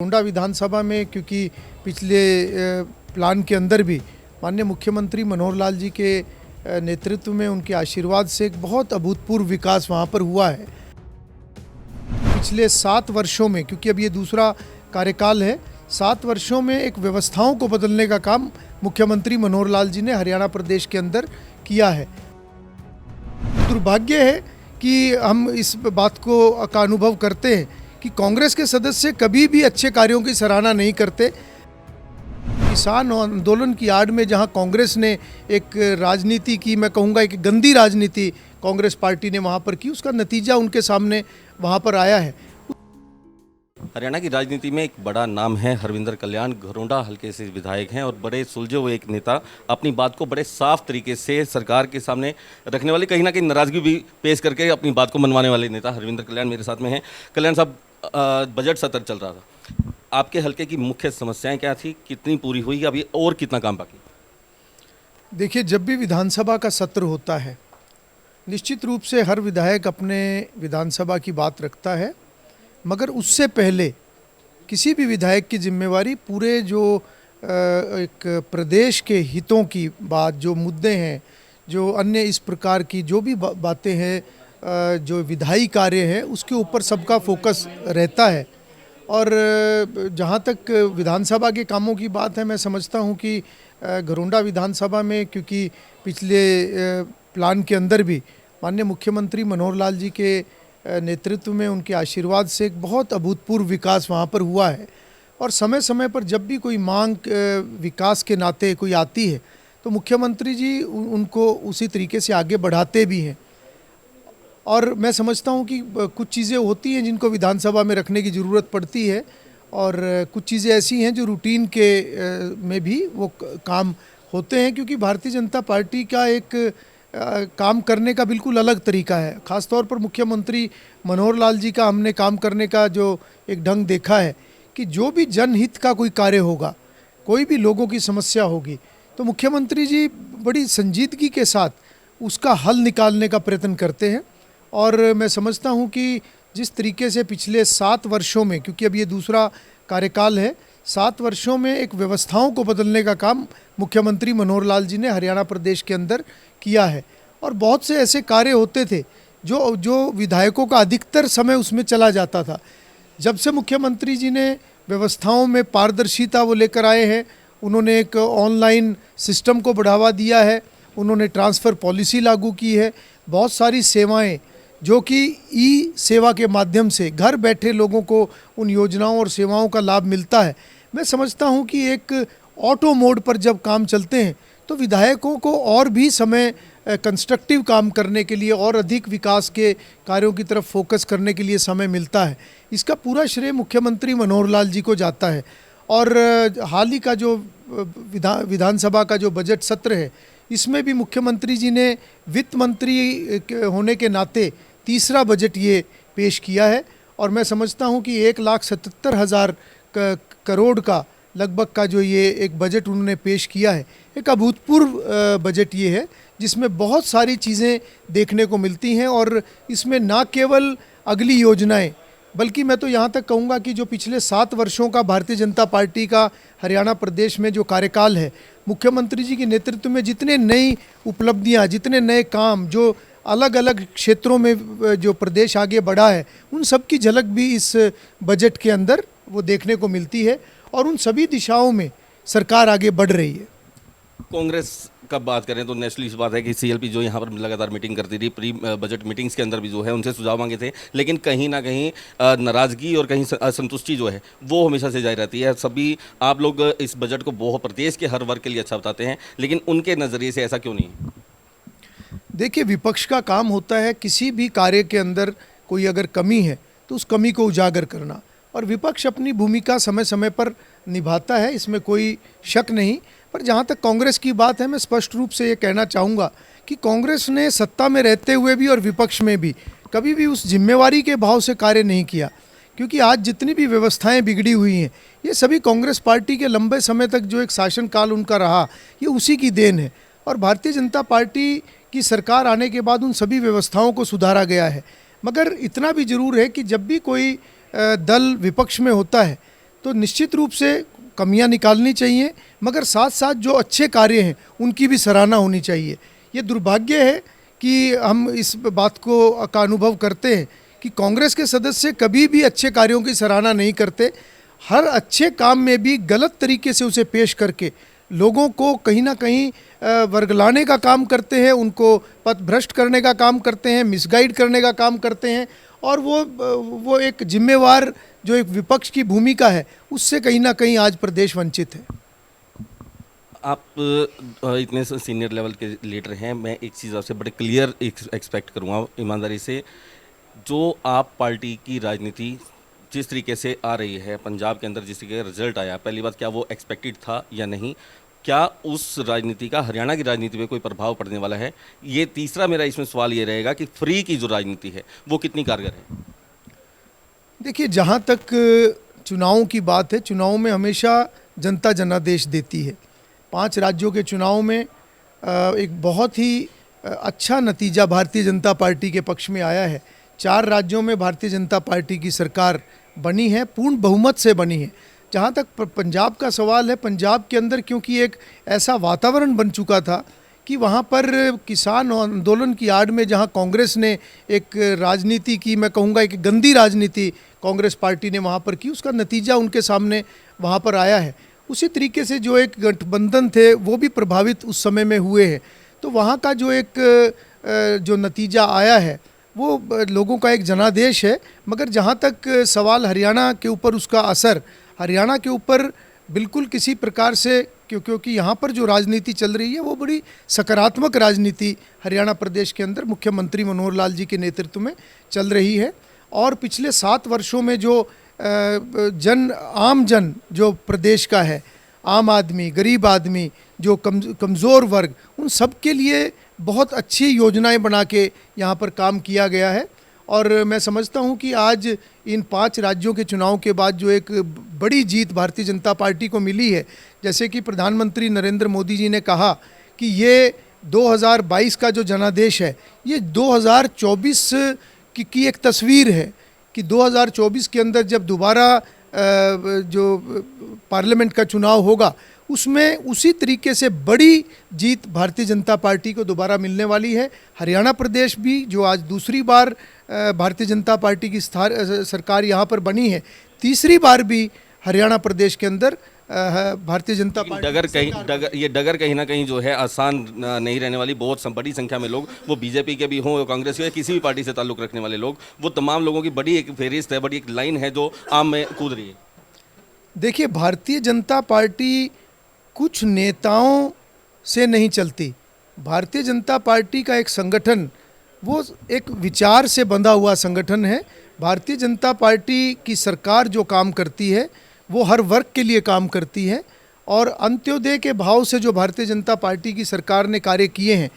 गोंडा विधानसभा में क्योंकि पिछले प्लान के अंदर भी माननीय मुख्यमंत्री मनोहर लाल जी के नेतृत्व में उनके आशीर्वाद से एक बहुत अभूतपूर्व विकास वहाँ पर हुआ है। पिछले 7 वर्षों में, क्योंकि अब ये दूसरा कार्यकाल है, 7 वर्षों में एक व्यवस्थाओं को बदलने का काम मुख्यमंत्री मनोहर लाल जी ने हरियाणा प्रदेश के अंदर किया है। दुर्भाग्य है कि हम इस बात का अनुभव करते हैं कि कांग्रेस के सदस्य कभी भी अच्छे कार्यों की सराहना नहीं करते। किसान आंदोलन की आड़ में जहां कांग्रेस ने एक राजनीति की, मैं कहूँगा एक गंदी राजनीति कांग्रेस पार्टी ने वहां पर की, उसका नतीजा उनके सामने वहां पर आया है। हरियाणा की राजनीति में एक बड़ा नाम है हरविंदर कल्याण, घरोंडा हल्के से विधायक हैं और बड़े सुलझे हुए एक नेता, अपनी बात को बड़े साफ तरीके से सरकार के सामने रखने वाले, कहीं ना कहीं नाराजगी भी पेश करके अपनी बात को मनवाने वाले नेता हरविंदर कल्याण मेरे साथ में हैं। कल्याण साहब, बजट सत्र चल रहा था, आपके हल्के की मुख्य समस्याएं क्या थी, कितनी पूरी हुई, अभी और कितना काम बाकी? देखिए, जब भी विधानसभा का सत्र होता है, निश्चित रूप से हर विधायक अपने विधानसभा की बात रखता है, मगर उससे पहले किसी भी विधायक की जिम्मेवारी पूरे जो एक प्रदेश के हितों की बात, जो मुद्दे हैं, जो अन्य इस प्रकार की जो भी बातें हैं, जो विधायी कार्य है, उसके ऊपर सबका फोकस रहता है। और जहाँ तक विधानसभा के कामों की बात है, मैं समझता हूँ कि घरोंडा विधानसभा में क्योंकि पिछले प्लान के अंदर भी माननीय मुख्यमंत्री मनोहर लाल जी के नेतृत्व में उनके आशीर्वाद से एक बहुत अभूतपूर्व विकास वहाँ पर हुआ है। और समय समय पर जब भी कोई मांग विकास के नाते कोई आती है तो मुख्यमंत्री जी उनको उसी तरीके से आगे बढ़ाते भी हैं। और मैं समझता हूँ कि कुछ चीज़ें होती हैं जिनको विधानसभा में रखने की ज़रूरत पड़ती है, और कुछ चीज़ें ऐसी हैं जो रूटीन के में भी वो काम होते हैं, क्योंकि भारतीय जनता पार्टी का एक काम करने का बिल्कुल अलग तरीका है। ख़ासतौर पर मुख्यमंत्री मनोहर लाल जी का हमने काम करने का जो एक ढंग देखा है कि जो भी जनहित का कोई कार्य होगा, कोई भी लोगों की समस्या होगी, तो मुख्यमंत्री जी बड़ी संजीदगी के साथ उसका हल निकालने का प्रयत्न करते हैं। और मैं समझता हूं कि जिस तरीके से पिछले 7 वर्षों में, क्योंकि अब ये दूसरा कार्यकाल है, 7 वर्षों में एक व्यवस्थाओं को बदलने का काम मुख्यमंत्री मनोहर लाल जी ने हरियाणा प्रदेश के अंदर किया है। और बहुत से ऐसे कार्य होते थे जो विधायकों का अधिकतर समय उसमें चला जाता था। जब से मुख्यमंत्री जी ने व्यवस्थाओं में पारदर्शिता वो लेकर आए हैं, उन्होंने एक ऑनलाइन सिस्टम को बढ़ावा दिया है, उन्होंने ट्रांसफ़र पॉलिसी लागू की है, बहुत सारी सेवाएं जो कि ई सेवा के माध्यम से घर बैठे लोगों को उन योजनाओं और सेवाओं का लाभ मिलता है। मैं समझता हूं कि एक ऑटो मोड पर जब काम चलते हैं तो विधायकों को और भी समय कंस्ट्रक्टिव काम करने के लिए और अधिक विकास के कार्यों की तरफ फोकस करने के लिए समय मिलता है। इसका पूरा श्रेय मुख्यमंत्री मनोहर लाल जी को जाता है। और हाल ही का जो विधानसभा का जो बजट सत्र है, इसमें भी मुख्यमंत्री जी ने वित्त मंत्री होने के नाते तीसरा बजट ये पेश किया है। और मैं समझता हूँ कि 1,77,000 करोड़ का लगभग का जो ये एक बजट उन्होंने पेश किया है, एक अभूतपूर्व बजट ये है जिसमें बहुत सारी चीज़ें देखने को मिलती हैं। और इसमें ना केवल अगली योजनाएं, बल्कि मैं तो यहाँ तक कहूँगा कि जो पिछले 7 वर्षों का भारतीय जनता पार्टी का हरियाणा प्रदेश में जो कार्यकाल है, मुख्यमंत्री जी के नेतृत्व में जितने नई उपलब्धियाँ, जितने नए काम जो अलग अलग क्षेत्रों में जो प्रदेश आगे बढ़ा है, उन सब की झलक भी इस बजट के अंदर वो देखने को मिलती है। और उन सभी दिशाओं में सरकार आगे बढ़ रही है। कांग्रेस का बात करें तो नेशनली इस बात है कि सीएलपी जो यहाँ पर लगातार मीटिंग करती थी, प्री बजट मीटिंग्स के अंदर भी जो है उनसे सुझाव मांगे थे, लेकिन कहीं ना कहीं नाराज़गी और कहीं असंतुष्टि जो है वो हमेशा से जारी रहती है। सभी आप लोग इस बजट को बहुत प्रदेश के हर वर्ग के लिए अच्छा बताते हैं, लेकिन उनके नज़रिए से ऐसा क्यों नहीं है? देखिए, विपक्ष का काम होता है किसी भी कार्य के अंदर कोई अगर कमी है तो उस कमी को उजागर करना, और विपक्ष अपनी भूमिका समय समय पर निभाता है, इसमें कोई शक नहीं। पर जहाँ तक कांग्रेस की बात है, मैं स्पष्ट रूप से ये कहना चाहूँगा कि कांग्रेस ने सत्ता में रहते हुए भी और विपक्ष में भी कभी भी उस जिम्मेवारी के भाव से कार्य नहीं किया। क्योंकि आज जितनी भी व्यवस्थाएं बिगड़ी हुई हैं, ये सभी कांग्रेस पार्टी के लंबे समय तक जो एक शासनकाल उनका रहा, ये उसी की देन है। और भारतीय जनता पार्टी की सरकार आने के बाद उन सभी व्यवस्थाओं को सुधारा गया है। मगर इतना भी जरूर है कि जब भी कोई दल विपक्ष में होता है तो निश्चित रूप से कमियां निकालनी चाहिए, मगर साथ साथ जो अच्छे कार्य हैं उनकी भी सराहना होनी चाहिए। ये दुर्भाग्य है कि हम इस बात को का अनुभव करते हैं कि कांग्रेस के सदस्य कभी भी अच्छे कार्यों की सराहना नहीं करते। हर अच्छे काम में भी गलत तरीके से उसे पेश करके लोगों को कहीं ना कहीं वर्गलाने का काम करते हैं, उनको पथभ्रष्ट करने का काम करते हैं, मिसगाइड करने का काम करते हैं, और वो एक जिम्मेवार जो एक विपक्ष की भूमिका है उससे कहीं ना कहीं आज प्रदेश वंचित है। आप इतने सीनियर लेवल के लीडर हैं, मैं एक चीज़ आपसे बड़े क्लियर एक्सपेक्ट करूँगा ईमानदारी से। जो आप पार्टी की राजनीति जिस तरीके से आ रही है पंजाब के अंदर, जिस तरीके का रिजल्ट आया, पहली बात क्या वो एक्सपेक्टेड था या नहीं? क्या उस राजनीति का हरियाणा की राजनीति पे कोई प्रभाव पड़ने वाला है? ये तीसरा मेरा इसमें सवाल ये रहेगा कि फ्री की जो राजनीति है वो कितनी कारगर है? देखिए, जहाँ तक चुनावों की बात है, चुनाव में हमेशा जनता जनादेश देती है। 5 राज्यों के चुनाव में एक बहुत ही अच्छा नतीजा भारतीय जनता पार्टी के पक्ष में आया है। 4 राज्यों में भारतीय जनता पार्टी की सरकार बनी है, पूर्ण बहुमत से बनी है। जहाँ तक पंजाब का सवाल है, पंजाब के अंदर क्योंकि एक ऐसा वातावरण बन चुका था कि वहाँ पर किसान आंदोलन की आड़ में जहाँ कांग्रेस ने एक राजनीति की, मैं कहूँगा एक गंदी राजनीति कांग्रेस पार्टी ने वहाँ पर की, उसका नतीजा उनके सामने वहाँ पर आया है। उसी तरीके से जो एक गठबंधन थे वो भी प्रभावित उस समय में हुए हैं। तो वहाँ का जो एक जो नतीजा आया है वो लोगों का एक जनादेश है। मगर जहाँ तक सवाल हरियाणा के ऊपर उसका असर, हरियाणा के ऊपर बिल्कुल किसी प्रकार से, क्योंकि यहाँ पर जो राजनीति चल रही है वो बड़ी सकारात्मक राजनीति हरियाणा प्रदेश के अंदर मुख्यमंत्री मनोहर लाल जी के नेतृत्व में चल रही है। और पिछले 7 वर्षों में जो आम जन जो प्रदेश का है, आम आदमी, गरीब आदमी, जो कमज़ोर वर्ग, उन सब के लिए बहुत अच्छी योजनाएं बना के यहाँ पर काम किया गया है। और मैं समझता हूँ कि आज इन 5 राज्यों के चुनाव के बाद जो एक बड़ी जीत भारतीय जनता पार्टी को मिली है, जैसे कि प्रधानमंत्री नरेंद्र मोदी जी ने कहा कि ये 2022 का जो जनादेश है ये 2024 की एक तस्वीर है कि 2024 के अंदर जब दोबारा जो पार्लियामेंट का चुनाव होगा उसमें उसी तरीके से बड़ी जीत भारतीय जनता पार्टी को दोबारा मिलने वाली है। हरियाणा प्रदेश भी जो आज दूसरी बार भारतीय जनता पार्टी की सरकार यहाँ पर बनी है, तीसरी बार भी हरियाणा प्रदेश के अंदर भारतीय जनता पार्टी डगर कहीं ना कहीं जो है आसान नहीं रहने वाली। बहुत बड़ी संख्या में लोग, वो बीजेपी के भी हों, कांग्रेस के, किसी भी पार्टी से ताल्लुक़ रखने वाले लोग, वो तमाम लोगों की बड़ी एक फेहरिस्त है, बड़ी एक लाइन है जो आम में कूद रही है। देखिए, भारतीय जनता पार्टी कुछ नेताओं से नहीं चलती। भारतीय जनता पार्टी का एक संगठन वो एक विचार से बंधा हुआ संगठन है। भारतीय जनता पार्टी की सरकार जो काम करती है वो हर वर्ग के लिए काम करती है, और अंत्योदय के भाव से जो भारतीय जनता पार्टी की सरकार ने कार्य किए हैं,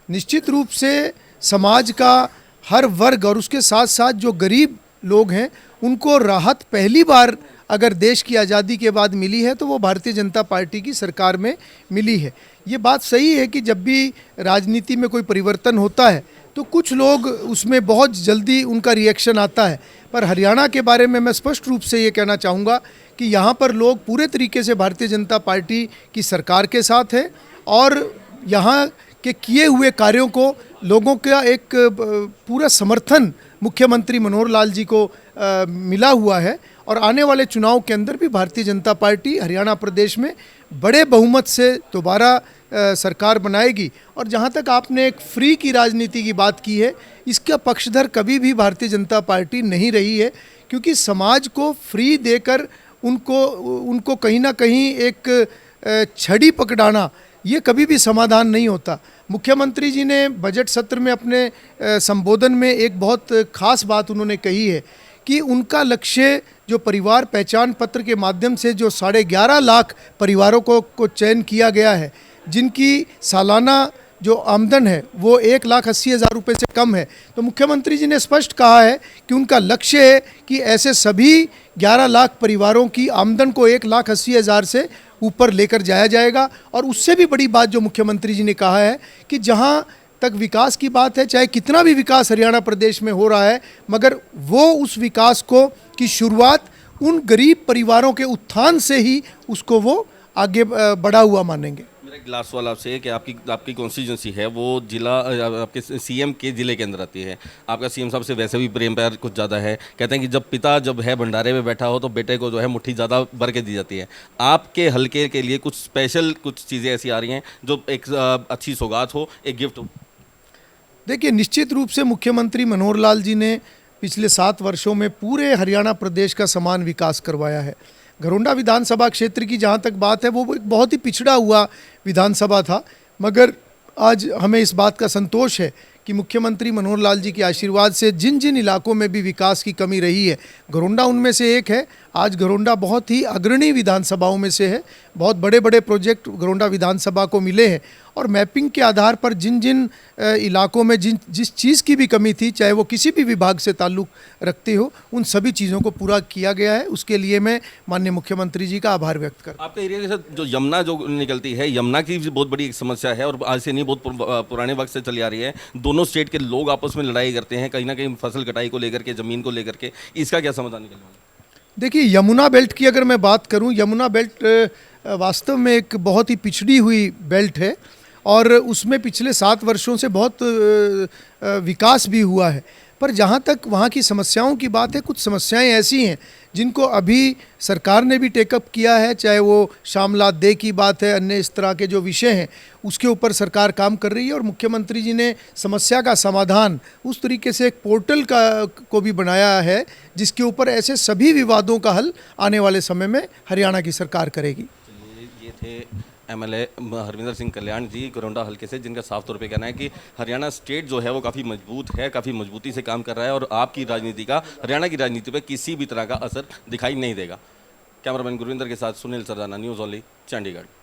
निश्चित रूप से समाज का हर वर्ग और उसके साथ साथ जो गरीब लोग हैं उनको राहत पहली बार अगर देश की आज़ादी के बाद मिली है तो वो भारतीय जनता पार्टी की सरकार में मिली है। ये बात सही है कि जब भी राजनीति में कोई परिवर्तन होता है तो कुछ लोग उसमें बहुत जल्दी उनका रिएक्शन आता है, पर हरियाणा के बारे में मैं स्पष्ट रूप से ये कहना चाहूँगा कि यहाँ पर लोग पूरे तरीके से भारतीय जनता पार्टी की सरकार के साथ है, और यहाँ के किए हुए कार्यों को लोगों का एक पूरा समर्थन मुख्यमंत्री मनोहर लाल जी को मिला हुआ है। और आने वाले चुनाव के अंदर भी भारतीय जनता पार्टी हरियाणा प्रदेश में बड़े बहुमत से दोबारा सरकार बनाएगी। और जहाँ तक आपने एक फ्री की राजनीति की बात की है, इसका पक्षधर कभी भी भारतीय जनता पार्टी नहीं रही है, क्योंकि समाज को फ्री देकर उनको कहीं ना कहीं एक छड़ी पकड़ाना ये कभी भी समाधान नहीं होता। मुख्यमंत्री जी ने बजट सत्र में अपने संबोधन में एक बहुत खास बात उन्होंने कही है कि उनका लक्ष्य जो परिवार पहचान पत्र के माध्यम से जो 11.5 लाख परिवारों को चयन किया गया है, जिनकी सालाना जो आमदन है वो 1,80,000 रुपये से कम है, तो मुख्यमंत्री जी ने स्पष्ट कहा है कि उनका लक्ष्य है कि ऐसे सभी 11 लाख परिवारों की आमदन को 1,80,000 से ऊपर लेकर जाया जाएगा। और उससे भी बड़ी बात जो मुख्यमंत्री जी ने कहा है कि जहां तक विकास की बात है, चाहे कितना भी विकास हरियाणा प्रदेश में हो रहा है, मगर वो उस विकास को की शुरुआत उन गरीब परिवारों के उत्थान से ही उसको वो आगे बढ़ा हुआ मानेंगे। मेरा एक लास्ट सवाल आपसे है कि आपकी कॉन्स्टिट्यूंसी है वो जिला आपके सीएम के जिले के अंदर आती है। आपका सीएम साहब से वैसे भी प्रेम प्यार कुछ ज़्यादा है, कहते हैं कि जब पिता जब है भंडारे में बैठा हो तो बेटे को जो है मुट्ठी ज़्यादा भर के दी जाती है। आपके हलके के लिए कुछ स्पेशल कुछ चीज़ें ऐसी आ रही हैं जो एक अच्छी सौगात हो, एक गिफ्ट हो? देखिए, निश्चित रूप से मुख्यमंत्री मनोहर लाल जी ने पिछले 7 वर्षों में पूरे हरियाणा प्रदेश का समान विकास करवाया है। घरोंडा विधानसभा क्षेत्र की जहाँ तक बात है, वो एक बहुत ही पिछड़ा हुआ विधानसभा था, मगर आज हमें इस बात का संतोष है कि मुख्यमंत्री मनोहर लाल जी के आशीर्वाद से जिन जिन इलाकों में भी विकास की कमी रही है, घरोंडा उनमें से एक है। आज घरोंडा बहुत ही अग्रणी विधानसभाओं में से है। बहुत बड़े बड़े प्रोजेक्ट घरोंडा विधानसभा को मिले हैं और मैपिंग के आधार पर जिन जिन इलाकों में जिस चीज़ की भी कमी थी, चाहे वो किसी भी विभाग से ताल्लुक़ रखती हो, उन सभी चीज़ों को पूरा किया गया है। उसके लिए मैं माननीय मुख्यमंत्री जी का आभार व्यक्त करता हूं। आपके एरिया के साथ जो यमुना जो निकलती है, यमुना की भी बहुत बड़ी एक समस्या है और आज से नहीं बहुत पुराने वक्त से चली आ रही है। दोनों स्टेट के लोग आपस में लड़ाई करते हैं कहीं ना कहीं फसल कटाई को लेकर के, ज़मीन को लेकर के। इसका क्या समाधान निकलने वाला है? देखिए, यमुना बेल्ट की अगर मैं बात करूं, यमुना बेल्ट वास्तव में एक बहुत ही पिछड़ी हुई बेल्ट है और उसमें पिछले 7 वर्षों से बहुत विकास भी हुआ है। पर जहाँ तक वहाँ की समस्याओं की बात है, कुछ समस्याएं ऐसी हैं जिनको अभी सरकार ने भी टेकअप किया है, चाहे वो शामलात दे की बात है, अन्य इस तरह के जो विषय हैं उसके ऊपर सरकार काम कर रही है और मुख्यमंत्री जी ने समस्या का समाधान उस तरीके से एक पोर्टल को भी बनाया है जिसके ऊपर ऐसे सभी विवादों का हल आने वाले समय में हरियाणा की सरकार करेगी। ये थे एमएलए हरविंदर सिंह कल्याण जी घरोंडा हल्के से, जिनका साफ तौर पे कहना है कि हरियाणा स्टेट जो है वो काफ़ी मजबूत है, काफ़ी मजबूती से काम कर रहा है और आपकी राजनीति का हरियाणा की राजनीति पे किसी भी तरह का असर दिखाई नहीं देगा। कैमरामैन गुरविंदर के साथ सुनील सरदाना, न्यूज़ ओनली, चंडीगढ़।